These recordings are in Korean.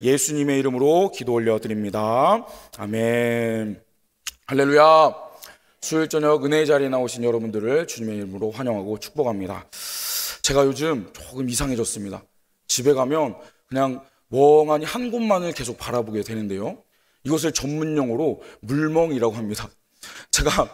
예수님의 이름으로 기도 올려드립니다. 아멘. 할렐루야. 수요일 저녁 은혜의 자리에 나오신 여러분들을 주님의 이름으로 환영하고 축복합니다. 제가 요즘 조금 이상해졌습니다. 집에 가면 그냥 멍하니 한 곳만을 계속 바라보게 되는데요, 이것을 전문용어로 물멍이라고 합니다. 제가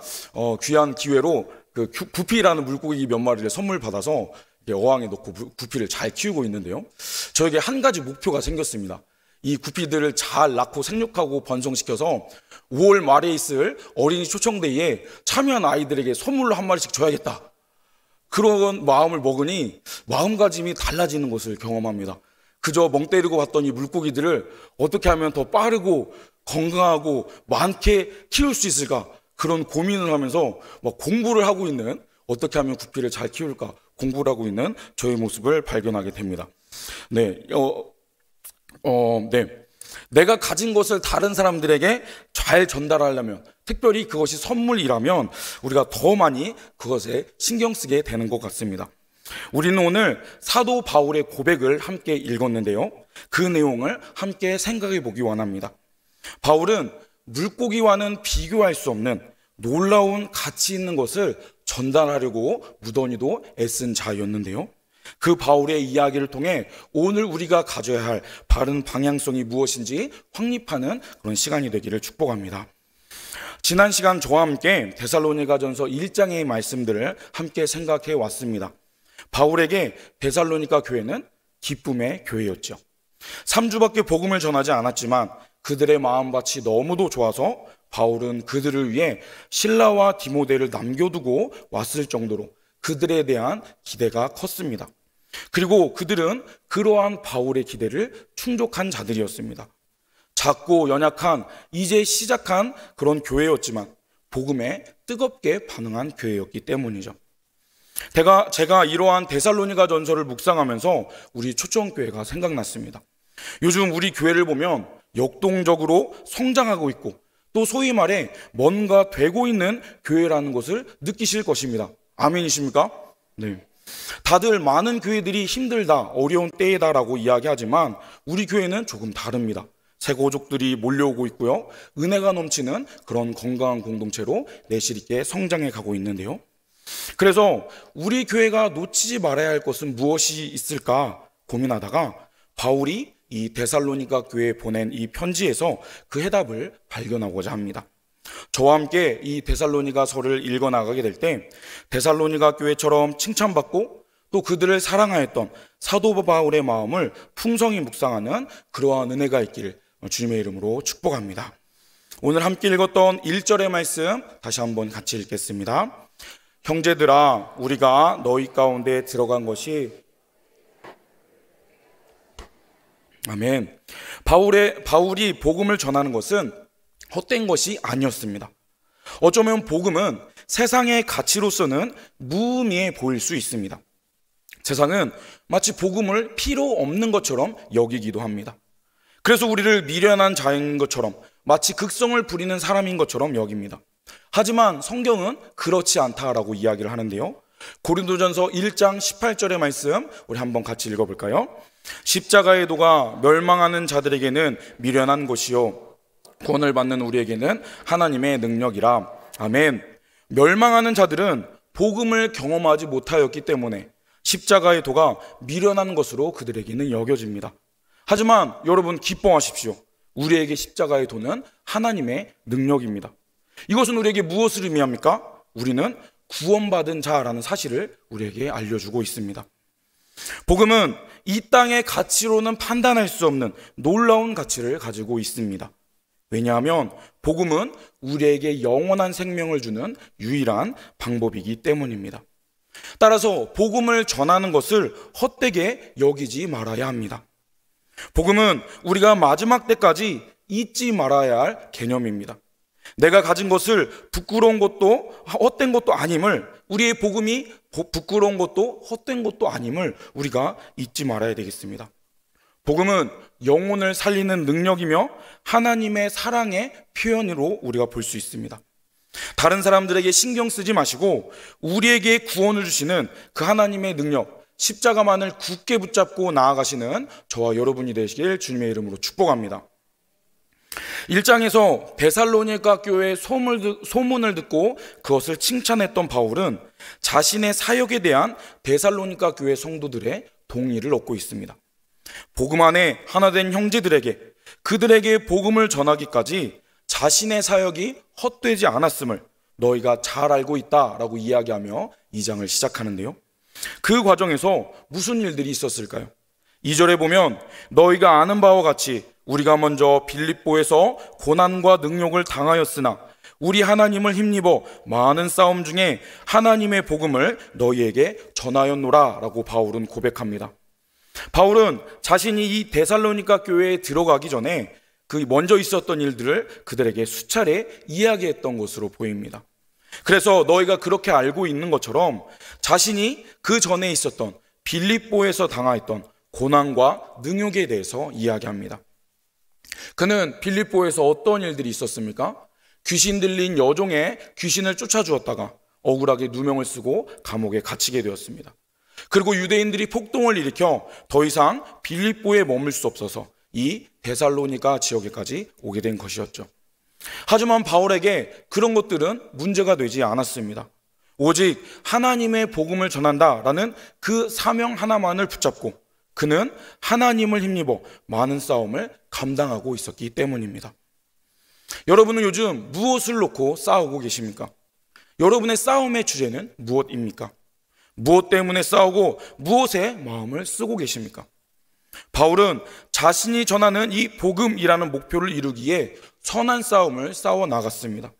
귀한 기회로 그 구피라는 물고기 몇 마리를 선물 받아서 어항에 넣고 구피를 잘 키우고 있는데요, 저에게 한 가지 목표가 생겼습니다. 이 구피들을 잘 낳고 생육하고 번성시켜서 5월 말에 있을 어린이 초청대회에 참여한 아이들에게 선물로 한 마리씩 줘야겠다, 그런 마음을 먹으니 마음가짐이 달라지는 것을 경험합니다. 그저 멍 때리고 봤던 이 물고기들을 어떻게 하면 더 빠르고 건강하고 많게 키울 수 있을까, 그런 고민을 하면서 공부를 하고 있는, 어떻게 하면 구피를 잘 키울까 공부를 하고 있는 저의 모습을 발견하게 됩니다. 내가 가진 것을 다른 사람들에게 잘 전달하려면, 특별히 그것이 선물이라면 우리가 더 많이 그것에 신경 쓰게 되는 것 같습니다. 우리는 오늘 사도 바울의 고백을 함께 읽었는데요, 그 내용을 함께 생각해 보기 원합니다. 바울은 물고기와는 비교할 수 없는 놀라운 가치 있는 것을 전달하려고 무던히도 애쓴 자였는데요, 그 바울의 이야기를 통해 오늘 우리가 가져야 할 바른 방향성이 무엇인지 확립하는 그런 시간이 되기를 축복합니다. 지난 시간 저와 함께 데살로니가전서 1장의 말씀들을 함께 생각해 왔습니다. 바울에게 데살로니가 교회는 기쁨의 교회였죠. 3주밖에 복음을 전하지 않았지만 그들의 마음밭이 너무도 좋아서 바울은 그들을 위해 실라와 디모데를 남겨두고 왔을 정도로 그들에 대한 기대가 컸습니다. 그리고 그들은 그러한 바울의 기대를 충족한 자들이었습니다. 작고 연약한, 이제 시작한 그런 교회였지만 복음에 뜨겁게 반응한 교회였기 때문이죠. 제가 이러한 데살로니가 전서를 묵상하면서 우리 초청교회가 생각났습니다. 요즘 우리 교회를 보면 역동적으로 성장하고 있고, 또 소위 말해 뭔가 되고 있는 교회라는 것을 느끼실 것입니다. 아멘이십니까? 네. 다들 많은 교회들이 힘들다, 어려운 때이다라고 이야기하지만 우리 교회는 조금 다릅니다. 새고족들이 몰려오고 있고요, 은혜가 넘치는 그런 건강한 공동체로 내실 있게 성장해 가고 있는데요, 그래서 우리 교회가 놓치지 말아야 할 것은 무엇이 있을까 고민하다가 바울이 이 데살로니가 교회에 보낸 이 편지에서 그 해답을 발견하고자 합니다. 저와 함께 이 데살로니가서를 읽어나가게 될 때 데살로니가 교회처럼 칭찬받고 또 그들을 사랑하였던 사도 바울의 마음을 풍성히 묵상하는 그러한 은혜가 있기를 주님의 이름으로 축복합니다. 오늘 함께 읽었던 1절의 말씀 다시 한번 같이 읽겠습니다. 형제들아, 우리가 너희 가운데 들어간 것이, 아멘. 바울이 복음을 전하는 것은 헛된 것이 아니었습니다. 어쩌면 복음은 세상의 가치로서는 무의미해 보일 수 있습니다. 세상은 마치 복음을 필요 없는 것처럼 여기기도 합니다. 그래서 우리를 미련한 자인 것처럼, 마치 극성을 부리는 사람인 것처럼 여깁니다. 하지만 성경은 그렇지 않다라고 이야기를 하는데요, 고린도전서 1장 18절의 말씀 우리 한번 같이 읽어볼까요? 십자가의 도가 멸망하는 자들에게는 미련한 것이요 구원을 받는 우리에게는 하나님의 능력이라. 아멘. 멸망하는 자들은 복음을 경험하지 못하였기 때문에 십자가의 도가 미련한 것으로 그들에게는 여겨집니다. 하지만 여러분 기뻐하십시오. 우리에게 십자가의 도는 하나님의 능력입니다. 이것은 우리에게 무엇을 의미합니까? 우리는 구원받은 자라는 사실을 우리에게 알려주고 있습니다. 복음은 이 땅의 가치로는 판단할 수 없는 놀라운 가치를 가지고 있습니다. 왜냐하면 복음은 우리에게 영원한 생명을 주는 유일한 방법이기 때문입니다. 따라서 복음을 전하는 것을 헛되게 여기지 말아야 합니다. 복음은 우리가 마지막 때까지 잊지 말아야 할 개념입니다. 내가 가진 것을 부끄러운 것도 헛된 것도 아님을, 우리의 복음이 부끄러운 것도 헛된 것도 아님을 우리가 잊지 말아야 되겠습니다. 복음은 영혼을 살리는 능력이며 하나님의 사랑의 표현으로 우리가 볼 수 있습니다. 다른 사람들에게 신경 쓰지 마시고 우리에게 구원을 주시는 그 하나님의 능력, 십자가만을 굳게 붙잡고 나아가시는 저와 여러분이 되시길 주님의 이름으로 축복합니다. 1장에서 데살로니가 교회의 소문을 듣고 그것을 칭찬했던 바울은 자신의 사역에 대한 데살로니가 교회 성도들의 동의를 얻고 있습니다. 복음 안에 하나 된 형제들에게 그들에게 복음을 전하기까지 자신의 사역이 헛되지 않았음을 너희가 잘 알고 있다라고 이야기하며 2장을 시작하는데요. 그 과정에서 무슨 일들이 있었을까요? 2절에 보면 너희가 아는 바와 같이 우리가 먼저 빌립보에서 고난과 능욕을 당하였으나 우리 하나님을 힘입어 많은 싸움 중에 하나님의 복음을 너희에게 전하였노라 라고 바울은 고백합니다. 바울은 자신이 이 데살로니가 교회에 들어가기 전에 그 먼저 있었던 일들을 그들에게 수차례 이야기했던 것으로 보입니다. 그래서 너희가 그렇게 알고 있는 것처럼 자신이 그 전에 있었던 빌립보에서 당하였던 고난과 능욕에 대해서 이야기합니다. 그는 빌립보에서 어떤 일들이 있었습니까? 귀신 들린 여종의 귀신을 쫓아주었다가 억울하게 누명을 쓰고 감옥에 갇히게 되었습니다. 그리고 유대인들이 폭동을 일으켜 더 이상 빌립보에 머물 수 없어서 이 데살로니가 지역에까지 오게 된 것이었죠. 하지만 바울에게 그런 것들은 문제가 되지 않았습니다. 오직 하나님의 복음을 전한다라는 그 사명 하나만을 붙잡고 그는 하나님을 힘입어 많은 싸움을 감당하고 있었기 때문입니다. 여러분은 요즘 무엇을 놓고 싸우고 계십니까? 여러분의 싸움의 주제는 무엇입니까? 무엇 때문에 싸우고 무엇에 마음을 쓰고 계십니까? 바울은 자신이 전하는 이 복음이라는 목표를 이루기에 선한 싸움을 싸워 나갔습니다.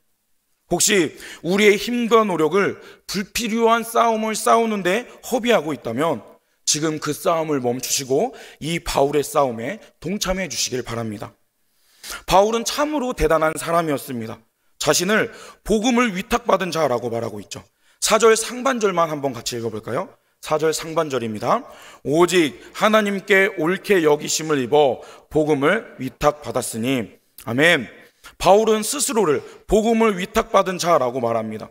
혹시 우리의 힘과 노력을 불필요한 싸움을 싸우는데 허비하고 있다면 지금 그 싸움을 멈추시고 이 바울의 싸움에 동참해 주시길 바랍니다. 바울은 참으로 대단한 사람이었습니다. 자신을 복음을 위탁받은 자라고 말하고 있죠. 4절 상반절만 한번 같이 읽어볼까요? 4절 상반절입니다. 오직 하나님께 옳게 여기심을 입어 복음을 위탁받았으니. 아멘. 바울은 스스로를 복음을 위탁받은 자라고 말합니다.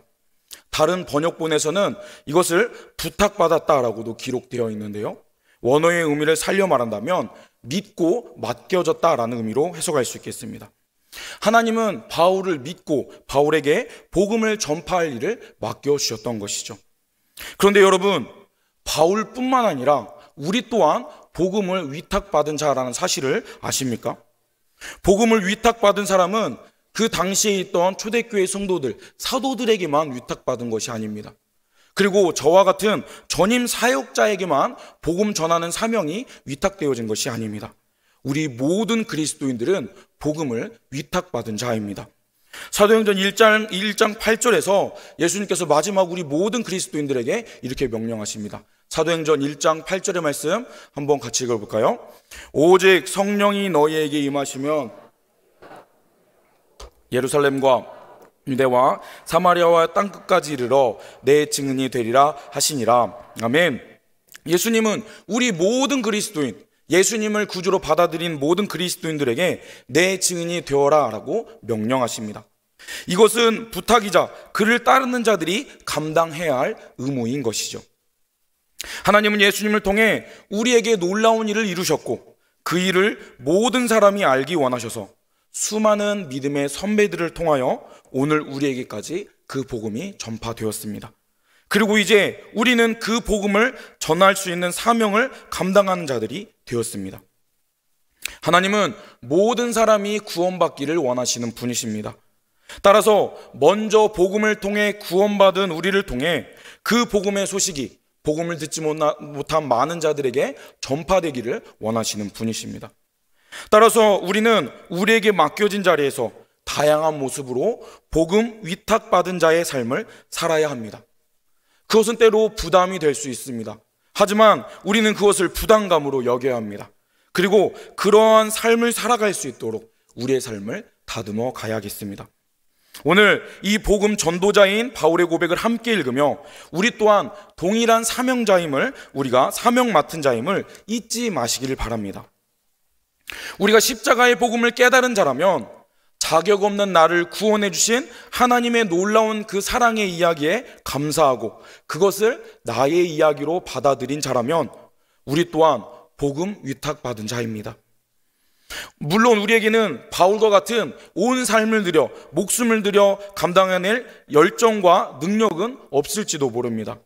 다른 번역본에서는 이것을 부탁받았다라고도 기록되어 있는데요. 원어의 의미를 살려 말한다면 믿고 맡겨졌다라는 의미로 해석할 수 있겠습니다. 하나님은 바울을 믿고 바울에게 복음을 전파할 일을 맡겨주셨던 것이죠. 그런데 여러분, 바울뿐만 아니라 우리 또한 복음을 위탁받은 자라는 사실을 아십니까? 복음을 위탁받은 사람은 그 당시에 있던 초대교회 성도들, 사도들에게만 위탁받은 것이 아닙니다. 그리고 저와 같은 전임 사역자에게만 복음 전하는 사명이 위탁되어진 것이 아닙니다. 우리 모든 그리스도인들은 복음을 위탁받은 자입니다. 사도행전 1장 8절에서 예수님께서 마지막 우리 모든 그리스도인들에게 이렇게 명령하십니다. 사도행전 1장 8절의 말씀 한번 같이 읽어볼까요? 오직 성령이 너희에게 임하시면 예루살렘과 유대와 사마리아와 땅끝까지 이르러 내 증인이 되리라 하시니라. 아멘. 예수님은 우리 모든 그리스도인, 예수님을 구주로 받아들인 모든 그리스도인들에게 내 증인이 되어라 라고 명령하십니다. 이것은 부탁이자 그를 따르는 자들이 감당해야 할 의무인 것이죠. 하나님은 예수님을 통해 우리에게 놀라운 일을 이루셨고 그 일을 모든 사람이 알기 원하셔서 수많은 믿음의 선배들을 통하여 오늘 우리에게까지 그 복음이 전파되었습니다. 그리고 이제 우리는 그 복음을 전할 수 있는 사명을 감당하는 자들이 되었습니다. 하나님은 모든 사람이 구원받기를 원하시는 분이십니다. 따라서 먼저 복음을 통해 구원받은 우리를 통해 그 복음의 소식이 복음을 듣지 못한 많은 자들에게 전파되기를 원하시는 분이십니다. 따라서 우리는 우리에게 맡겨진 자리에서 다양한 모습으로 복음 위탁받은 자의 삶을 살아야 합니다. 그것은 때로 부담이 될 수 있습니다. 하지만 우리는 그것을 부담감으로 여겨야 합니다. 그리고 그러한 삶을 살아갈 수 있도록 우리의 삶을 다듬어 가야겠습니다. 오늘 이 복음 전도자인 바울의 고백을 함께 읽으며 우리 또한 동일한 사명자임을, 우리가 사명 맡은 자임을 잊지 마시기를 바랍니다. 우리가 십자가의 복음을 깨달은 자라면 자격 없는 나를 구원해 주신 하나님의 놀라운 그 사랑의 이야기에 감사하고 그것을 나의 이야기로 받아들인 자라면 우리 또한 복음 위탁받은 자입니다. 물론 우리에게는 바울과 같은 온 삶을 들여 목숨을 들여 감당해낼 열정과 능력은 없을지도 모릅니다.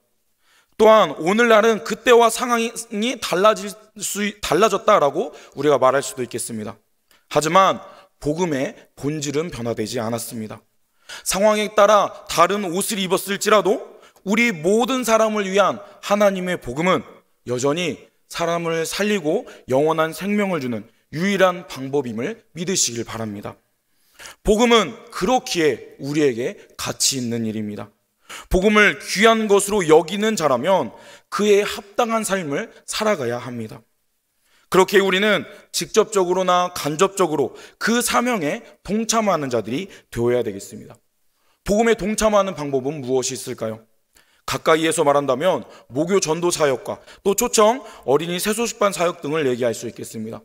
또한 오늘날은 그때와 상황이 달라졌다라고 우리가 말할 수도 있겠습니다. 하지만 복음의 본질은 변화되지 않았습니다. 상황에 따라 다른 옷을 입었을지라도 우리 모든 사람을 위한 하나님의 복음은 여전히 사람을 살리고 영원한 생명을 주는 유일한 방법임을 믿으시길 바랍니다. 복음은 그렇기에 우리에게 가치 있는 일입니다. 복음을 귀한 것으로 여기는 자라면 그에 합당한 삶을 살아가야 합니다. 그렇게 우리는 직접적으로나 간접적으로 그 사명에 동참하는 자들이 되어야 되겠습니다. 복음에 동참하는 방법은 무엇이 있을까요? 가까이에서 말한다면 모교 전도 사역과 또 초청 어린이 세소식반 사역 등을 얘기할 수 있겠습니다.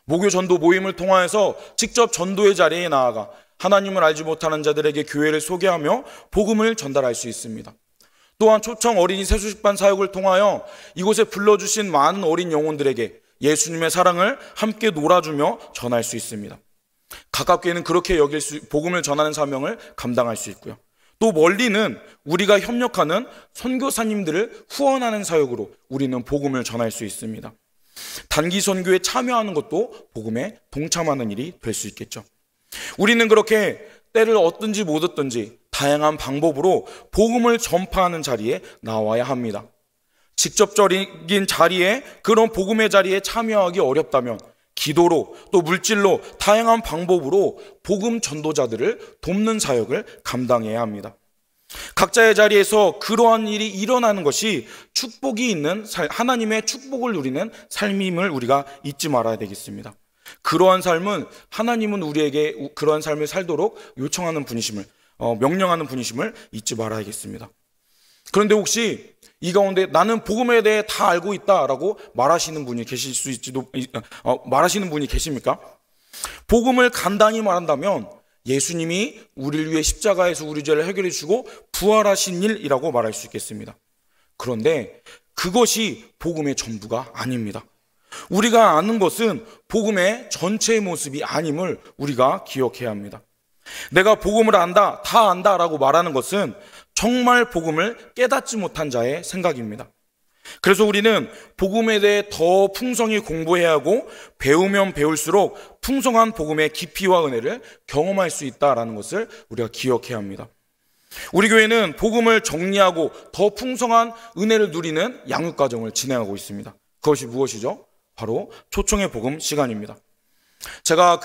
모교 전도 모임을 통하여서 직접 전도의 자리에 나아가 하나님을 알지 못하는 자들에게 교회를 소개하며 복음을 전달할 수 있습니다. 또한 초청 어린이 세소식반 사역을 통하여 이곳에 불러주신 많은 어린 영혼들에게 예수님의 사랑을 함께 놀아주며 전할 수 있습니다. 가깝게는 그렇게 복음을 전하는 사명을 감당할 수 있고요. 또 멀리는 우리가 협력하는 선교사님들을 후원하는 사역으로 우리는 복음을 전할 수 있습니다. 단기 선교에 참여하는 것도 복음에 동참하는 일이 될 수 있겠죠. 우리는 그렇게 때를 얻든지 못 얻든지 다양한 방법으로 복음을 전파하는 자리에 나와야 합니다. 직접적인 자리에 그런 복음의 자리에 참여하기 어렵다면 기도로 또 물질로 다양한 방법으로 복음 전도자들을 돕는 사역을 감당해야 합니다. 각자의 자리에서 그러한 일이 일어나는 것이 축복이 있는 하나님의 축복을 누리는 삶임을 우리가 잊지 말아야 되겠습니다. 그러한 삶은 하나님은 우리에게 그러한 삶을 살도록 요청하는 분이심을 명령하는 분이심을 잊지 말아야겠습니다. 그런데 혹시 이 가운데 나는 복음에 대해 다 알고 있다라고 말하시는 분이 계십니까? 복음을 간단히 말한다면 예수님이 우리를 위해 십자가에서 우리 죄를 해결해 주고 부활하신 일이라고 말할 수 있겠습니다. 그런데 그것이 복음의 전부가 아닙니다. 우리가 아는 것은 복음의 전체의 모습이 아님을 우리가 기억해야 합니다. 내가 복음을 안다, 다 안다라고 말하는 것은 정말 복음을 깨닫지 못한 자의 생각입니다. 그래서 우리는 복음에 대해 더 풍성히 공부해야 하고 배우면 배울수록 풍성한 복음의 깊이와 은혜를 경험할 수 있다는 것을 우리가 기억해야 합니다. 우리 교회는 복음을 정리하고 더 풍성한 은혜를 누리는 양육과정을 진행하고 있습니다. 그것이 무엇이죠? 바로 초청의 복음 시간입니다. 제가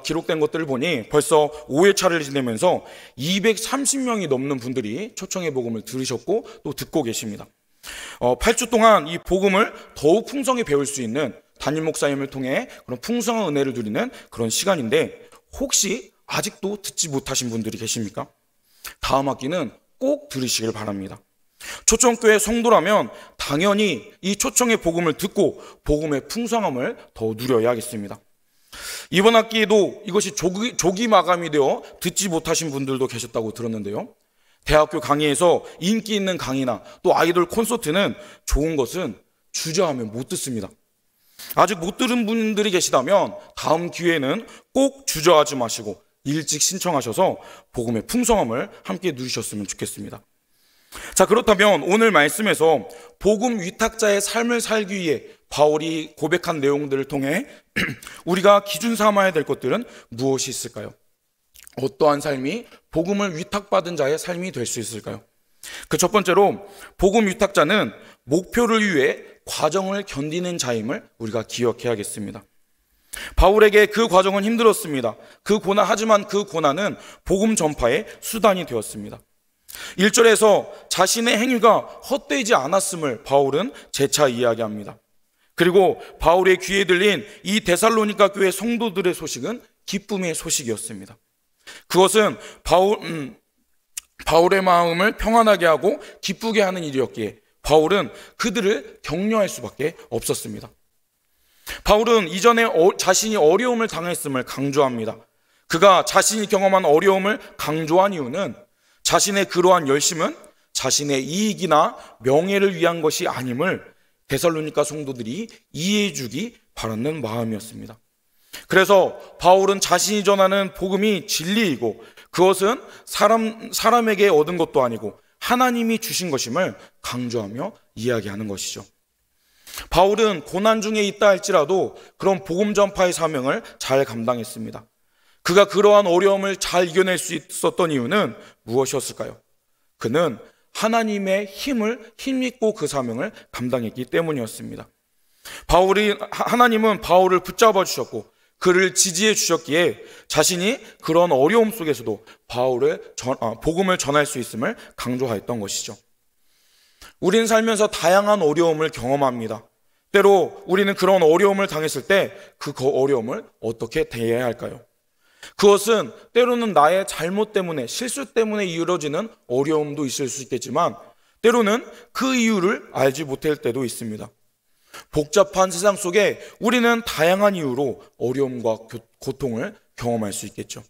기록된 것들을 보니 벌써 5회차를 지내면서 230명이 넘는 분들이 초청의 복음을 들으셨고 또 듣고 계십니다. 8주 동안 이 복음을 더욱 풍성히 배울 수 있는 담임 목사님을 통해 그런 풍성한 은혜를 누리는 그런 시간인데 혹시 아직도 듣지 못하신 분들이 계십니까? 다음 학기는 꼭 들으시길 바랍니다. 초청교회 성도라면 당연히 이 초청의 복음을 듣고 복음의 풍성함을 더 누려야겠습니다. 이번 학기에도 이것이 조기 마감이 되어 듣지 못하신 분들도 계셨다고 들었는데요. 대학교 강의에서 인기 있는 강의나 또 아이돌 콘서트는 좋은 것은 주저하면 못 듣습니다. 아직 못 들은 분들이 계시다면 다음 기회에는 꼭 주저하지 마시고 일찍 신청하셔서 복음의 풍성함을 함께 누리셨으면 좋겠습니다. 자, 그렇다면 오늘 말씀에서 복음 위탁자의 삶을 살기 위해 바울이 고백한 내용들을 통해 우리가 기준 삼아야 될 것들은 무엇이 있을까요? 어떠한 삶이 복음을 위탁받은 자의 삶이 될 수 있을까요? 그 첫 번째로 복음 위탁자는 목표를 위해 과정을 견디는 자임을 우리가 기억해야겠습니다. 바울에게 그 과정은 힘들었습니다. 하지만 그 고난은 복음 전파의 수단이 되었습니다. 1절에서 자신의 행위가 헛되지 않았음을 바울은 재차 이야기합니다. 그리고 바울의 귀에 들린 이 데살로니가 교회 성도들의 소식은 기쁨의 소식이었습니다. 그것은 바울의 마음을 평안하게 하고 기쁘게 하는 일이었기에 바울은 그들을 격려할 수밖에 없었습니다. 바울은 이전에 자신이 어려움을 당했음을 강조합니다. 그가 자신이 경험한 어려움을 강조한 이유는 자신의 그러한 열심은 자신의 이익이나 명예를 위한 것이 아님을 데살로니가 성도들이 이해해 주기 바라는 마음이었습니다. 그래서 바울은 자신이 전하는 복음이 진리이고 그것은 사람에게 얻은 것도 아니고 하나님이 주신 것임을 강조하며 이야기하는 것이죠. 바울은 고난 중에 있다 할지라도 그런 복음 전파의 사명을 잘 감당했습니다. 그가 그러한 어려움을 잘 이겨낼 수 있었던 이유는 무엇이었을까요? 그는 하나님의 힘입고 그 사명을 감당했기 때문이었습니다. 하나님은 바울을 붙잡아 주셨고 그를 지지해 주셨기에 자신이 그런 어려움 속에서도 복음을 전할 수 있음을 강조하였던 것이죠. 우리는 살면서 다양한 어려움을 경험합니다. 때로 우리는 그런 어려움을 당했을 때 그 어려움을 어떻게 대해야 할까요? 그것은 때로는 나의 잘못 때문에, 실수 때문에 이루어지는 어려움도 있을 수 있겠지만 때로는 그 이유를 알지 못할 때도 있습니다. 복잡한 세상 속에 우리는 다양한 이유로 어려움과 고통을 경험할 수 있겠죠.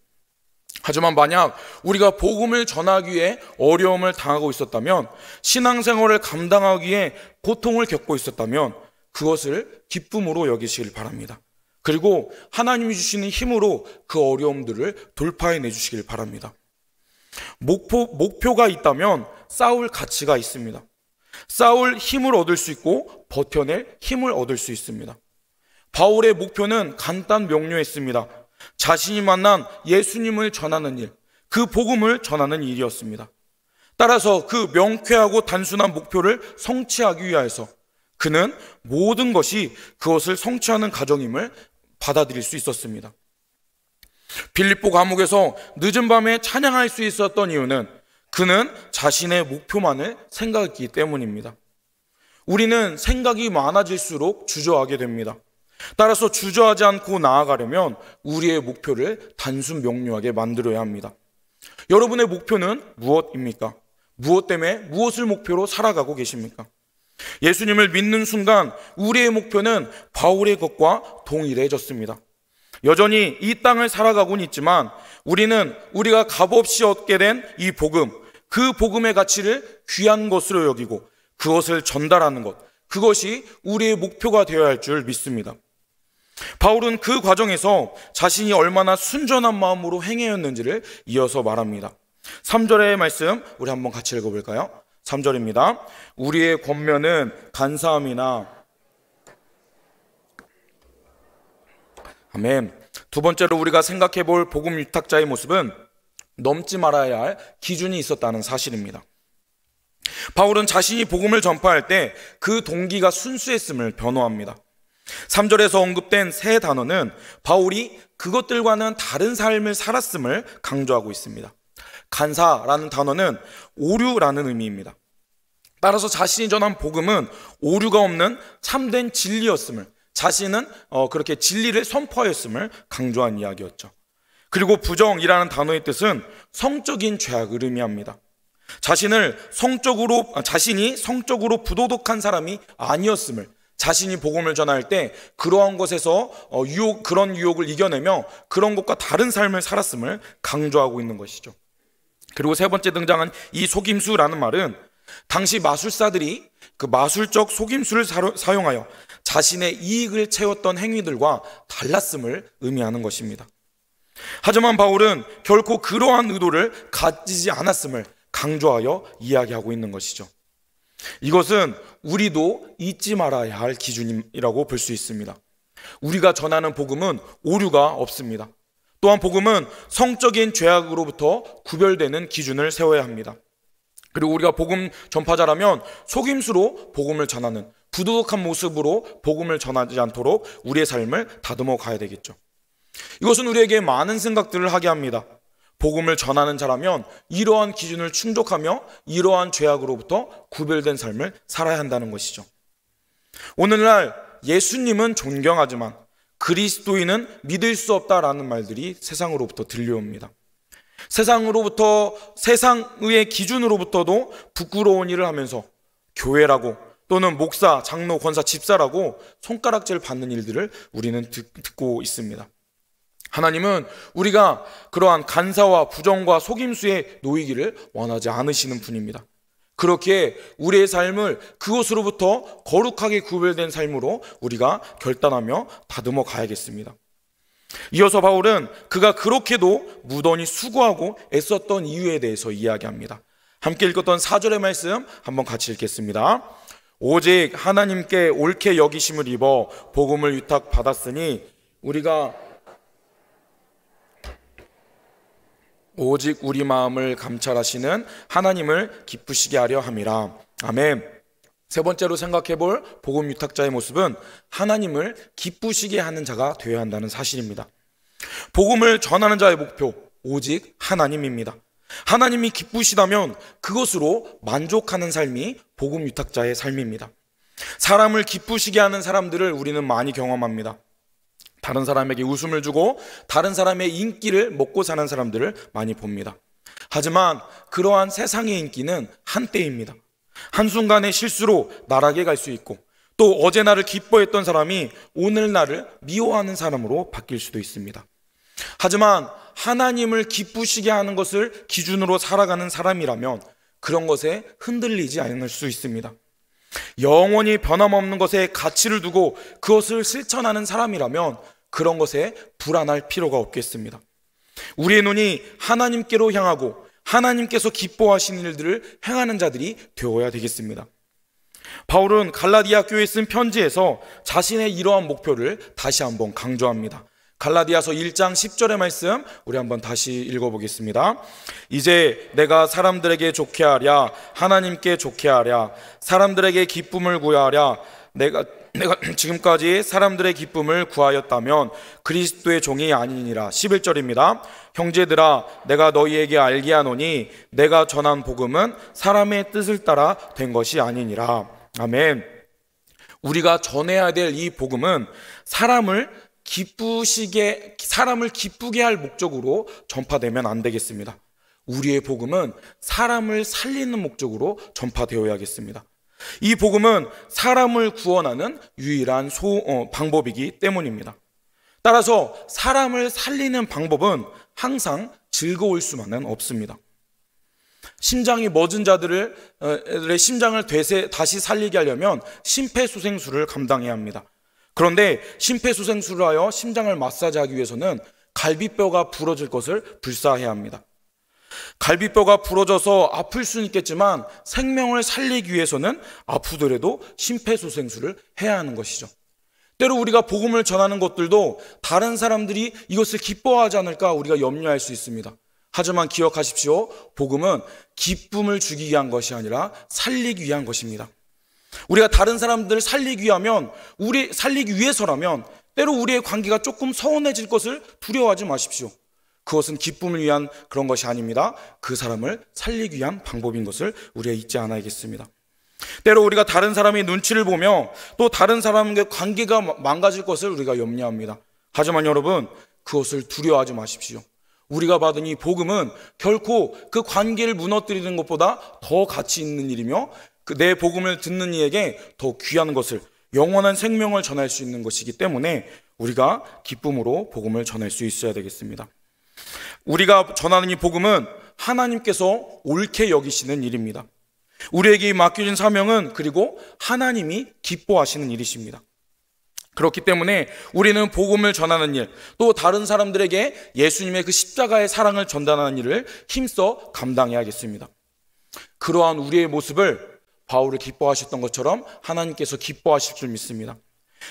하지만 만약 우리가 복음을 전하기 위해 어려움을 당하고 있었다면, 신앙생활을 감당하기 위해 고통을 겪고 있었다면 그것을 기쁨으로 여기시길 바랍니다. 그리고 하나님이 주시는 힘으로 그 어려움들을 돌파해내 주시길 바랍니다. 목표가 있다면 싸울 가치가 있습니다. 싸울 힘을 얻을 수 있고 버텨낼 힘을 얻을 수 있습니다. 바울의 목표는 간단 명료했습니다. 자신이 만난 예수님을 전하는 일, 그 복음을 전하는 일이었습니다. 따라서 그 명쾌하고 단순한 목표를 성취하기 위하여서 그는 모든 것이 그것을 성취하는 과정임을 받아들일 수 있었습니다. 빌립보 감옥에서 늦은 밤에 찬양할 수 있었던 이유는 그는 자신의 목표만을 생각했기 때문입니다. 우리는 생각이 많아질수록 주저하게 됩니다. 따라서 주저하지 않고 나아가려면 우리의 목표를 단순 명료하게 만들어야 합니다. 여러분의 목표는 무엇입니까? 무엇 때문에 무엇을 목표로 살아가고 계십니까? 예수님을 믿는 순간 우리의 목표는 바울의 것과 동일해졌습니다. 여전히 이 땅을 살아가고는 있지만 우리가 값없이 얻게 된 이 복음, 그 복음의 가치를 귀한 것으로 여기고 그것을 전달하는 것, 그것이 우리의 목표가 되어야 할 줄 믿습니다. 바울은 그 과정에서 자신이 얼마나 순전한 마음으로 행해였는지를 이어서 말합니다. 3절의 말씀 우리 한번 같이 읽어볼까요? 3절입니다. 우리의 권면은 간사함이나, 아멘. 두 번째로 우리가 생각해 볼 복음 위탁자의 모습은 넘지 말아야 할 기준이 있었다는 사실입니다. 바울은 자신이 복음을 전파할 때 그 동기가 순수했음을 변호합니다. 3절에서 언급된 세 단어는 바울이 그것들과는 다른 삶을 살았음을 강조하고 있습니다. 간사라는 단어는 오류라는 의미입니다. 따라서 자신이 전한 복음은 오류가 없는 참된 진리였음을, 자신은 그렇게 진리를 선포하였음을 강조한 이야기였죠. 그리고 부정이라는 단어의 뜻은 성적인 죄악을 의미합니다. 자신이 성적으로 부도덕한 사람이 아니었음을, 자신이 복음을 전할 때 그러한 것에서 그런 유혹을 이겨내며 그런 것과 다른 삶을 살았음을 강조하고 있는 것이죠. 그리고 세 번째 등장한 이 속임수라는 말은 당시 마술사들이 그 마술적 속임수를 사용하여 자신의 이익을 채웠던 행위들과 달랐음을 의미하는 것입니다. 하지만 바울은 결코 그러한 의도를 가지지 않았음을 강조하여 이야기하고 있는 것이죠. 이것은 우리도 잊지 말아야 할 기준이라고 볼 수 있습니다. 우리가 전하는 복음은 오류가 없습니다. 또한 복음은 성적인 죄악으로부터 구별되는 기준을 세워야 합니다. 그리고 우리가 복음 전파자라면 속임수로 복음을 전하는, 부도덕한 모습으로 복음을 전하지 않도록 우리의 삶을 다듬어 가야 되겠죠. 이것은 우리에게 많은 생각들을 하게 합니다. 복음을 전하는 자라면 이러한 기준을 충족하며 이러한 죄악으로부터 구별된 삶을 살아야 한다는 것이죠. 오늘날 예수님은 존경하지만 그리스도인은 믿을 수 없다라는 말들이 세상으로부터 들려옵니다. 세상의 기준으로부터도 부끄러운 일을 하면서 교회라고, 또는 목사, 장로, 권사, 집사라고 손가락질 받는 일들을 우리는 듣고 있습니다. 하나님은 우리가 그러한 간사와 부정과 속임수에 놓이기를 원하지 않으시는 분입니다. 그렇게 우리의 삶을 그것으로부터 거룩하게 구별된 삶으로 우리가 결단하며 다듬어 가야겠습니다. 이어서 바울은 그가 그렇게도 무던히 수고하고 애썼던 이유에 대해서 이야기합니다. 함께 읽었던 4절의 말씀 한번 같이 읽겠습니다. 오직 하나님께 옳게 여기심을 입어 복음을 위탁받았으니 오직 우리 마음을 감찰하시는 하나님을 기쁘시게 하려 함이라. 아멘. 세 번째로 생각해 볼 복음 위탁자의 모습은 하나님을 기쁘시게 하는 자가 되어야 한다는 사실입니다. 복음을 전하는 자의 목표, 오직 하나님입니다. 하나님이 기쁘시다면 그것으로 만족하는 삶이 복음 위탁자의 삶입니다. 사람을 기쁘시게 하는 사람들을 우리는 많이 경험합니다. 다른 사람에게 웃음을 주고 다른 사람의 인기를 먹고 사는 사람들을 많이 봅니다. 하지만 그러한 세상의 인기는 한때입니다. 한순간의 실수로 나락에 갈 수 있고, 또 어제 나를 기뻐했던 사람이 오늘 나를 미워하는 사람으로 바뀔 수도 있습니다. 하지만 하나님을 기쁘시게 하는 것을 기준으로 살아가는 사람이라면 그런 것에 흔들리지 않을 수 있습니다. 영원히 변함없는 것에 가치를 두고 그것을 실천하는 사람이라면 그런 것에 불안할 필요가 없겠습니다. 우리의 눈이 하나님께로 향하고 하나님께서 기뻐하시는 일들을 행하는 자들이 되어야 되겠습니다. 바울은 갈라디아 교회에 쓴 편지에서 자신의 이러한 목표를 다시 한번 강조합니다. 갈라디아서 1장 10절의 말씀 우리 한번 다시 읽어보겠습니다. 이제 내가 사람들에게 좋게 하랴 하나님께 좋게 하랴 사람들에게 기쁨을 구하랴 내가 지금까지 사람들의 기쁨을 구하였다면 그리스도의 종이 아니니라. 11절입니다. 형제들아 내가 너희에게 알게 하노니 내가 전한 복음은 사람의 뜻을 따라 된 것이 아니니라. 아멘. 우리가 전해야 될 이 복음은 사람을 기쁘게 할 목적으로 전파되면 안 되겠습니다. 우리의 복음은 사람을 살리는 목적으로 전파되어야겠습니다. 이 복음은 사람을 구원하는 유일한 방법이기 때문입니다. 따라서 사람을 살리는 방법은 항상 즐거울 수만은 없습니다. 심장이 멎은 자들의 심장을 다시 살리게 하려면 심폐소생술을 감당해야 합니다. 그런데 심폐소생술을 하여 심장을 마사지하기 위해서는 갈비뼈가 부러질 것을 불사해야 합니다. 갈비뼈가 부러져서 아플 수는 있겠지만 생명을 살리기 위해서는 아프더라도 심폐소생술을 해야 하는 것이죠. 때로 우리가 복음을 전하는 것들도 다른 사람들이 이것을 기뻐하지 않을까 우리가 염려할 수 있습니다. 하지만 기억하십시오. 복음은 기쁨을 주기 위한 것이 아니라 살리기 위한 것입니다. 우리가 다른 사람들을 살리기 위해서라면 때로 우리의 관계가 조금 서운해질 것을 두려워하지 마십시오. 그것은 기쁨을 위한 그런 것이 아닙니다. 그 사람을 살리기 위한 방법인 것을 우리가 잊지 않아야겠습니다. 때로 우리가 다른 사람의 눈치를 보며 또 다른 사람과 관계가 망가질 것을 우리가 염려합니다. 하지만 여러분, 그것을 두려워하지 마십시오. 우리가 받은 이 복음은 결코 그 관계를 무너뜨리는 것보다 더 가치 있는 일이며 내 복음을 듣는 이에게 더 귀한 것을, 영원한 생명을 전할 수 있는 것이기 때문에 우리가 기쁨으로 복음을 전할 수 있어야 되겠습니다. 우리가 전하는 이 복음은 하나님께서 옳게 여기시는 일입니다. 우리에게 맡겨진 사명은 그리고 하나님이 기뻐하시는 일이십니다. 그렇기 때문에 우리는 복음을 전하는 일, 또 다른 사람들에게 예수님의 그 십자가의 사랑을 전달하는 일을 힘써 감당해야겠습니다. 그러한 우리의 모습을 바울을 기뻐하셨던 것처럼 하나님께서 기뻐하실 줄 믿습니다.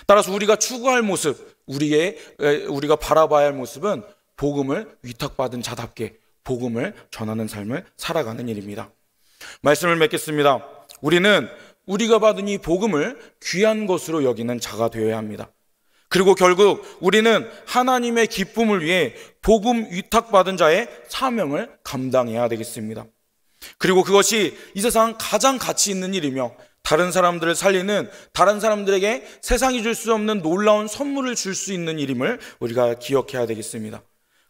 따라서 우리가 추구할 모습, 우리가 바라봐야 할 모습은 복음을 위탁받은 자답게 복음을 전하는 삶을 살아가는 일입니다. 말씀을 맺겠습니다. 우리는 우리가 받은 이 복음을 귀한 것으로 여기는 자가 되어야 합니다. 그리고 결국 우리는 하나님의 기쁨을 위해 복음 위탁받은 자의 사명을 감당해야 되겠습니다. 그리고 그것이 이 세상 가장 가치 있는 일이며 다른 사람들을 살리는, 다른 사람들에게 세상이 줄 수 없는 놀라운 선물을 줄 수 있는 일임을 우리가 기억해야 되겠습니다.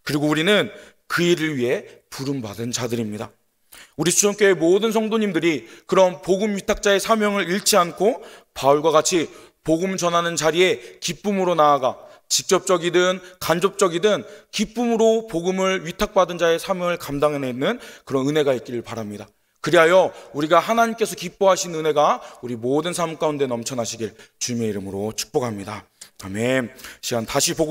그리고 우리는 그 일을 위해 부름받은 자들입니다. 우리 수정교회 모든 성도님들이 그런 복음 위탁자의 사명을 잃지 않고 바울과 같이 복음 전하는 자리에 기쁨으로 나아가 직접적이든 간접적이든 기쁨으로 복음을 위탁받은 자의 삶을 감당해내는 그런 은혜가 있기를 바랍니다. 그리하여 우리가 하나님께서 기뻐하신 은혜가 우리 모든 삶 가운데 넘쳐나시길 주님의 이름으로 축복합니다. 아멘. 시간 다시 복음